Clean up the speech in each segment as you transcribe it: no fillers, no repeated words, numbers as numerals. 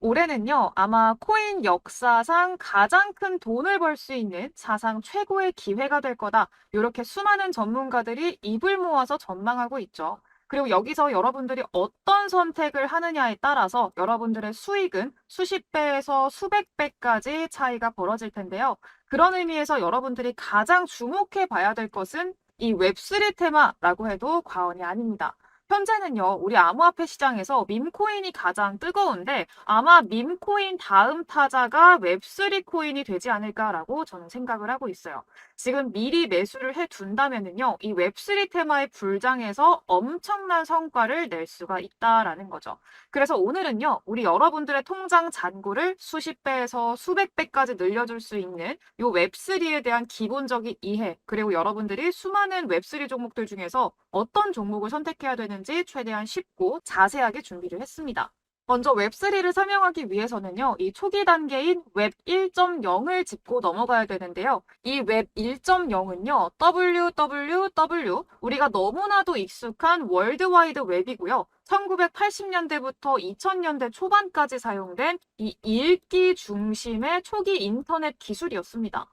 올해는요, 아마 코인 역사상 가장 큰 돈을 벌 수 있는 사상 최고의 기회가 될 거다. 이렇게 수많은 전문가들이 입을 모아서 전망하고 있죠. 그리고 여기서 여러분들이 어떤 선택을 하느냐에 따라서 여러분들의 수익은 수십 배에서 수백 배까지 차이가 벌어질 텐데요. 그런 의미에서 여러분들이 가장 주목해 봐야 될 것은 이 웹3 테마라고 해도 과언이 아닙니다. 현재는요, 우리 암호화폐 시장에서 밈코인이 가장 뜨거운데 아마 밈코인 다음 타자가 웹3 코인이 되지 않을까라고 저는 생각을 하고 있어요. 지금 미리 매수를 해 둔다면은요, 이 웹3 테마의 불장에서 엄청난 성과를 낼 수가 있다라는 거죠. 그래서 오늘은요, 우리 여러분들의 통장 잔고를 수십 배에서 수백 배까지 늘려줄 수 있는 이 웹3에 대한 기본적인 이해, 그리고 여러분들이 수많은 웹3 종목들 중에서 어떤 종목을 선택해야 되는지 최대한 쉽고 자세하게 준비를 했습니다. 먼저 웹3를 설명하기 위해서는요, 이 초기 단계인 웹 1.0을 짚고 넘어가야 되는데요. 이 웹 1.0은요, WWW, 우리가 너무나도 익숙한 월드와이드 웹이고요. 1980년대부터 2000년대 초반까지 사용된 이 읽기 중심의 초기 인터넷 기술이었습니다.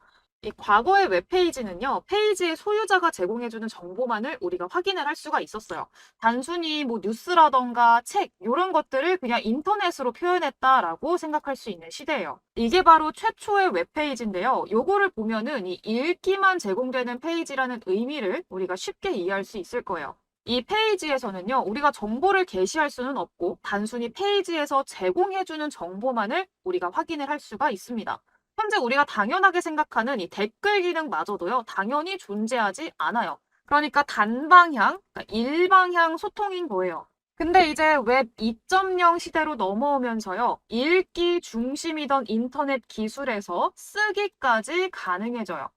이 과거의 웹페이지는요, 페이지의 소유자가 제공해주는 정보만을 우리가 확인을 할 수가 있었어요. 단순히 뭐 뉴스라던가 책, 이런 것들을 그냥 인터넷으로 표현했다라고 생각할 수 있는 시대예요. 이게 바로 최초의 웹페이지인데요. 요거를 보면은 이 읽기만 제공되는 페이지라는 의미를 우리가 쉽게 이해할 수 있을 거예요. 이 페이지에서는요, 우리가 정보를 게시할 수는 없고, 단순히 페이지에서 제공해주는 정보만을 우리가 확인을 할 수가 있습니다. 현재 우리가 당연하게 생각하는 이 댓글 기능마저도요, 당연히 존재하지 않아요. 그러니까 단방향, 그러니까 일방향 소통인 거예요. 근데 이제 웹 2.0 시대로 넘어오면서요, 읽기 중심이던 인터넷 기술에서 쓰기까지 가능해져요.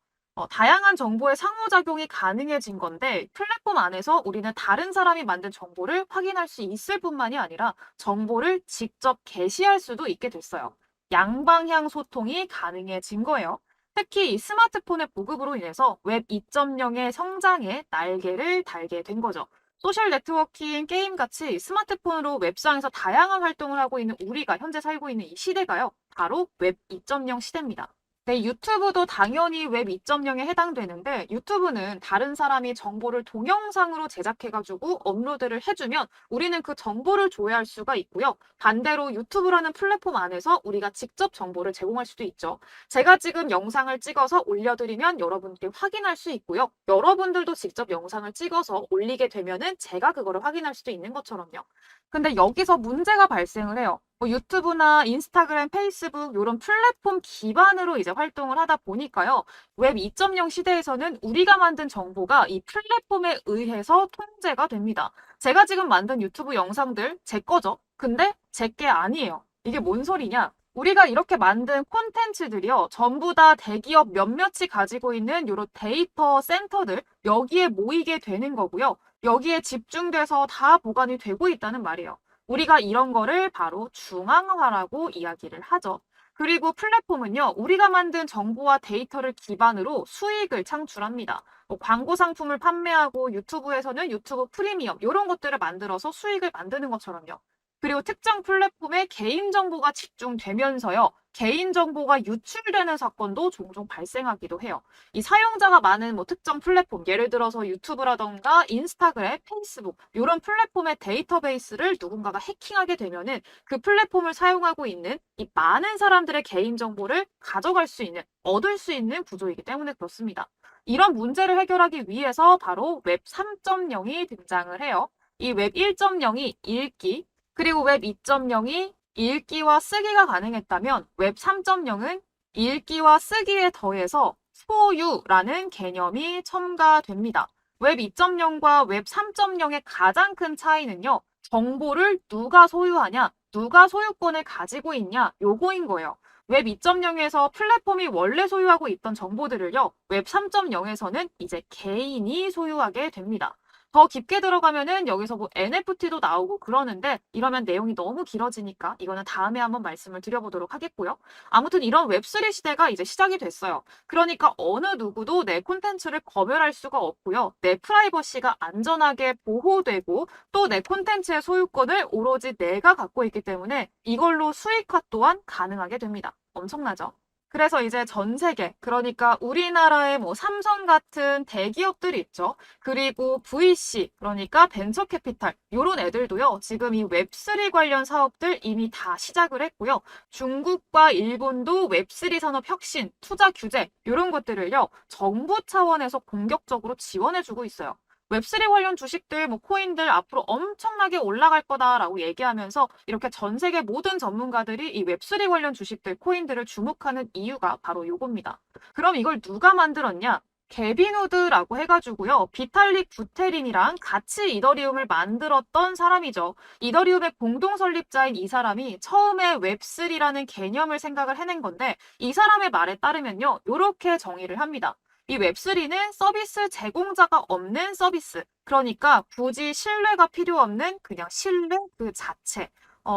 다양한 정보의 상호작용이 가능해진 건데 플랫폼 안에서 우리는 다른 사람이 만든 정보를 확인할 수 있을 뿐만이 아니라 정보를 직접 게시할 수도 있게 됐어요. 양방향 소통이 가능해진 거예요. 특히 이 스마트폰의 보급으로 인해서 웹 2.0의 성장에 날개를 달게 된 거죠. 소셜 네트워킹, 게임 같이 스마트폰으로 웹상에서 다양한 활동을 하고 있는 우리가 현재 살고 있는 이 시대가요. 바로 웹 2.0 시대입니다. 네, 유튜브도 당연히 웹 2.0에 해당되는데 유튜브는 다른 사람이 정보를 동영상으로 제작해가지고 업로드를 해주면 우리는 그 정보를 조회할 수가 있고요. 반대로 유튜브라는 플랫폼 안에서 우리가 직접 정보를 제공할 수도 있죠. 제가 지금 영상을 찍어서 올려드리면 여러분들이 확인할 수 있고요. 여러분들도 직접 영상을 찍어서 올리게 되면은 제가 그거를 확인할 수도 있는 것처럼요. 근데 여기서 문제가 발생을 해요. 유튜브나 인스타그램, 페이스북 이런 플랫폼 기반으로 이제 활동을 하다 보니까요. 웹 2.0 시대에서는 우리가 만든 정보가 이 플랫폼에 의해서 통제가 됩니다. 제가 지금 만든 유튜브 영상들 제 거죠. 근데 제 게 아니에요. 이게 뭔 소리냐? 우리가 이렇게 만든 콘텐츠들이요. 전부 다 대기업 몇몇이 가지고 있는 이런 데이터 센터들 여기에 모이게 되는 거고요. 여기에 집중돼서 다 보관이 되고 있다는 말이에요. 우리가 이런 거를 바로 중앙화라고 이야기를 하죠. 그리고 플랫폼은요, 우리가 만든 정보와 데이터를 기반으로 수익을 창출합니다. 뭐 광고 상품을 판매하고 유튜브에서는 유튜브 프리미엄 이런 것들을 만들어서 수익을 만드는 것처럼요. 그리고 특정 플랫폼에 개인정보가 집중되면서요. 개인정보가 유출되는 사건도 종종 발생하기도 해요. 이 사용자가 많은 뭐 특정 플랫폼, 예를 들어서 유튜브라던가 인스타그램, 페이스북 이런 플랫폼의 데이터베이스를 누군가가 해킹하게 되면은 그 플랫폼을 사용하고 있는 이 많은 사람들의 개인정보를 가져갈 수 있는, 얻을 수 있는 구조이기 때문에 그렇습니다. 이런 문제를 해결하기 위해서 바로 웹 3.0이 등장을 해요. 이 웹 1.0이 읽기, 그리고 웹 2.0이 읽기와 쓰기가 가능했다면 웹 3.0은 읽기와 쓰기에 더해서 소유라는 개념이 첨가됩니다. 웹 2.0과 웹 3.0의 가장 큰 차이는요. 정보를 누가 소유하냐, 누가 소유권을 가지고 있냐, 요거인 거예요. 웹 2.0에서 플랫폼이 원래 소유하고 있던 정보들을요. 웹 3.0에서는 이제 개인이 소유하게 됩니다. 더 깊게 들어가면은 여기서 뭐 NFT도 나오고 그러는데 이러면 내용이 너무 길어지니까 이거는 다음에 한번 말씀을 드려보도록 하겠고요. 아무튼 이런 웹3 시대가 이제 시작이 됐어요. 그러니까 어느 누구도 내 콘텐츠를 검열할 수가 없고요. 내 프라이버시가 안전하게 보호되고 또 내 콘텐츠의 소유권을 오로지 내가 갖고 있기 때문에 이걸로 수익화 또한 가능하게 됩니다. 엄청나죠? 그래서 이제 전 세계, 그러니까 우리나라의 뭐 삼성 같은 대기업들이 있죠. 그리고 VC, 그러니까 벤처캐피탈, 요런 애들도요, 지금 이 웹3 관련 사업들 이미 다 시작을 했고요. 중국과 일본도 웹3 산업 혁신, 투자 규제, 요런 것들을요, 정부 차원에서 공격적으로 지원해주고 있어요. 웹3 관련 주식들, 뭐 코인들 앞으로 엄청나게 올라갈 거다라고 얘기하면서 이렇게 전 세계 모든 전문가들이 이 웹3 관련 주식들, 코인들을 주목하는 이유가 바로 요겁니다. 그럼 이걸 누가 만들었냐? 개빈우드라고 해가지고요. 비탈릭 부테린이랑 같이 이더리움을 만들었던 사람이죠. 이더리움의 공동 설립자인 이 사람이 처음에 웹3라는 개념을 생각을 해낸 건데 이 사람의 말에 따르면요. 이렇게 정의를 합니다. 이 웹3는 서비스 제공자가 없는 서비스. 그러니까 굳이 신뢰가 필요 없는 그냥 신뢰 그 자체.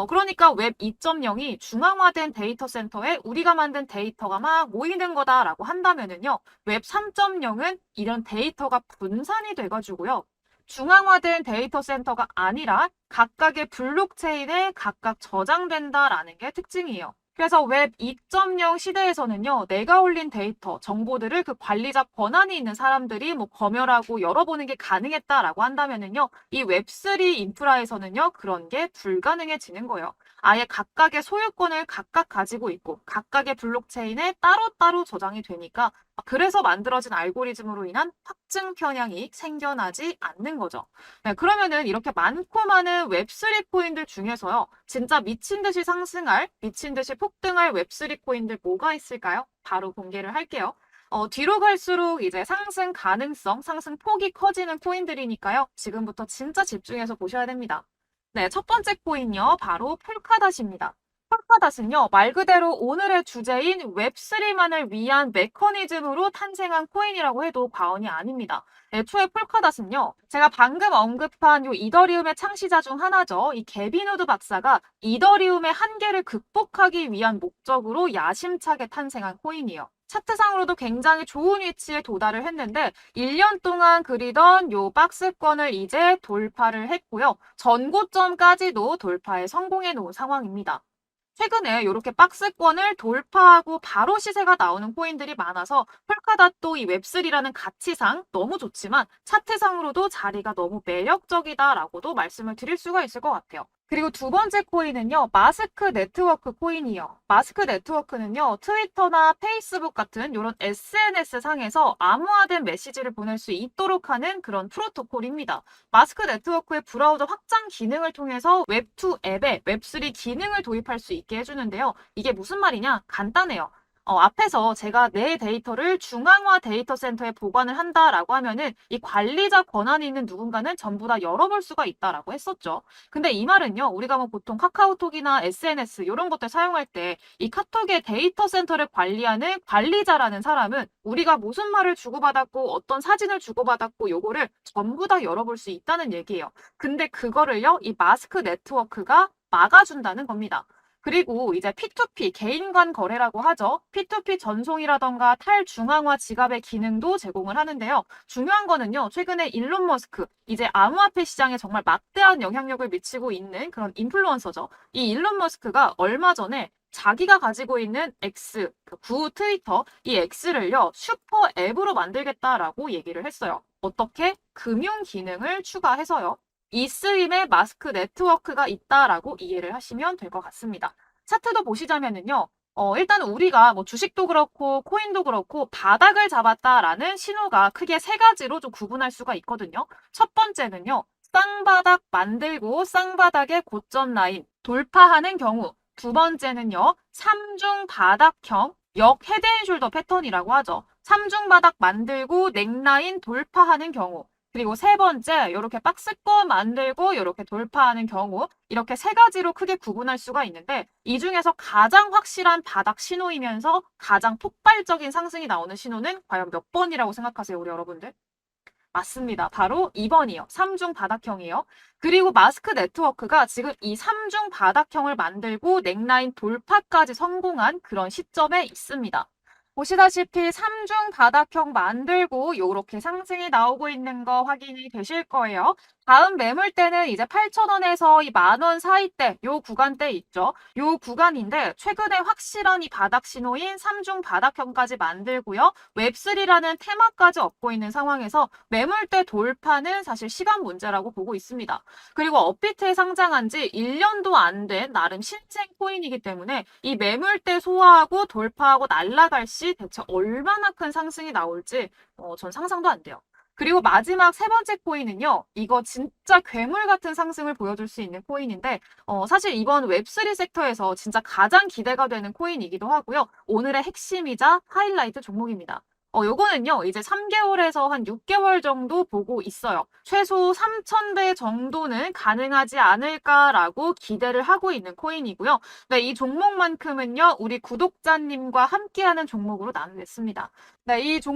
그러니까 웹 2.0이 중앙화된 데이터 센터에 우리가 만든 데이터가 막 모이는 거다라고 한다면은요. 웹 3.0은 이런 데이터가 분산이 돼가지고요. 중앙화된 데이터 센터가 아니라 각각의 블록체인에 각각 저장된다라는 게 특징이에요. 그래서 웹 2.0 시대에서는요, 내가 올린 데이터, 정보들을 그 관리자 권한이 있는 사람들이 뭐 검열하고 열어보는 게 가능했다라고 한다면은요, 이 웹3 인프라에서는요, 그런 게 불가능해지는 거예요. 아예 각각의 소유권을 각각 가지고 있고, 각각의 블록체인에 따로따로 저장이 되니까, 그래서 만들어진 알고리즘으로 인한 확증 편향이 생겨나지 않는 거죠. 네, 그러면은 이렇게 많고 많은 웹3 코인들 중에서요, 진짜 미친 듯이 상승할, 미친 듯이 폭등할 웹3 코인들 뭐가 있을까요? 바로 공개를 할게요. 뒤로 갈수록 이제 상승 가능성, 상승 폭이 커지는 코인들이니까요. 지금부터 진짜 집중해서 보셔야 됩니다. 네, 첫 번째 코인요. 바로 폴카닷입니다. 폴카닷은요, 말 그대로 오늘의 주제인 웹3만을 위한 메커니즘으로 탄생한 코인이라고 해도 과언이 아닙니다. 애초에 폴카닷은요, 제가 방금 언급한 요 이더리움의 창시자 중 하나죠. 이 게빈우드 박사가 이더리움의 한계를 극복하기 위한 목적으로 야심차게 탄생한 코인이에요. 차트상으로도 굉장히 좋은 위치에 도달을 했는데 1년 동안 그리던 요 박스권을 이제 돌파를 했고요. 전고점까지도 돌파에 성공해 놓은 상황입니다. 최근에 이렇게 박스권을 돌파하고 바로 시세가 나오는 코인들이 많아서 폴카닷도 이 웹3라는 가치상 너무 좋지만 차트상으로도 자리가 너무 매력적이다라고도 말씀을 드릴 수가 있을 것 같아요. 그리고 두 번째 코인은요, 마스크 네트워크 코인이요. 마스크 네트워크는요, 트위터나 페이스북 같은 이런 SNS 상에서 암호화된 메시지를 보낼 수 있도록 하는 그런 프로토콜입니다. 마스크 네트워크의 브라우저 확장 기능을 통해서 웹2 앱에 웹3 기능을 도입할 수 있게 해주는데요. 이게 무슨 말이냐? 간단해요. 앞에서 제가 내 데이터를 중앙화 데이터 센터에 보관을 한다라고 하면은 이 관리자 권한이 있는 누군가는 전부 다 열어볼 수가 있다라고 했었죠. 근데 이 말은요, 우리가 뭐 보통 카카오톡이나 SNS 이런 것들 사용할 때 이 카톡의 데이터 센터를 관리하는 관리자라는 사람은 우리가 무슨 말을 주고받았고 어떤 사진을 주고받았고 요거를 전부 다 열어볼 수 있다는 얘기예요. 근데 그거를요, 이 마스크 네트워크가 막아준다는 겁니다. 그리고 이제 P2P, 개인 간 거래라고 하죠. P2P 전송이라던가 탈중앙화 지갑의 기능도 제공을 하는데요. 중요한 거는요. 최근에 일론 머스크, 이제 암호화폐 시장에 정말 막대한 영향력을 미치고 있는 그런 인플루언서죠. 이 일론 머스크가 얼마 전에 자기가 가지고 있는 X, 구 트위터, 이 X를요. 슈퍼 앱으로 만들겠다라고 얘기를 했어요. 어떻게? 금융 기능을 추가해서요. 이스임의 마스크 네트워크가 있다라고 이해를 하시면 될 것 같습니다. 차트도 보시자면은요. 일단 우리가 뭐 주식도 그렇고 코인도 그렇고 바닥을 잡았다라는 신호가 크게 세 가지로 좀 구분할 수가 있거든요. 첫 번째는요. 쌍바닥 만들고 쌍바닥의 고점 라인 돌파하는 경우. 두 번째는요. 삼중 바닥형 역 헤드앤숄더 패턴이라고 하죠. 삼중 바닥 만들고 넥라인 돌파하는 경우. 그리고 세 번째, 이렇게 박스권 만들고 이렇게 돌파하는 경우 이렇게 세 가지로 크게 구분할 수가 있는데 이 중에서 가장 확실한 바닥 신호이면서 가장 폭발적인 상승이 나오는 신호는 과연 몇 번이라고 생각하세요, 우리 여러분들? 맞습니다. 바로 2번이요. 3중 바닥형이요. 그리고 마스크 네트워크가 지금 이 3중 바닥형을 만들고 넥라인 돌파까지 성공한 그런 시점에 있습니다. 보시다시피 3중 바닥형 만들고 요렇게 상승이 나오고 있는 거 확인이 되실 거예요. 다음 매물대는 이제 8,000원에서 이 10,000원 사이대 요 구간대 있죠. 요 구간인데 최근에 확실한 이 바닥 신호인 3중 바닥형까지 만들고요. 웹3라는 테마까지 얻고 있는 상황에서 매물대 돌파는 사실 시간 문제라고 보고 있습니다. 그리고 업비트에 상장한 지 1년도 안 된 나름 신생 코인이기 때문에 이 매물대 소화하고 돌파하고 날아갈 시 대체 얼마나 큰 상승이 나올지 전 상상도 안 돼요. 그리고 마지막 세 번째 코인은요. 이거 진짜 괴물 같은 상승을 보여줄 수 있는 코인인데 사실 이번 웹3 섹터에서 진짜 가장 기대가 되는 코인이기도 하고요. 오늘의 핵심이자 하이라이트 종목입니다. 요거는요, 이제 3개월에서 한 6개월 정도 보고 있어요. 최소 3,000배 정도는 가능하지 않을까라고 기대를 하고 있는 코인이고요. 네, 이 종목만큼은요, 우리 구독자님과 함께하는 종목으로 나누겠습니다. 네, 이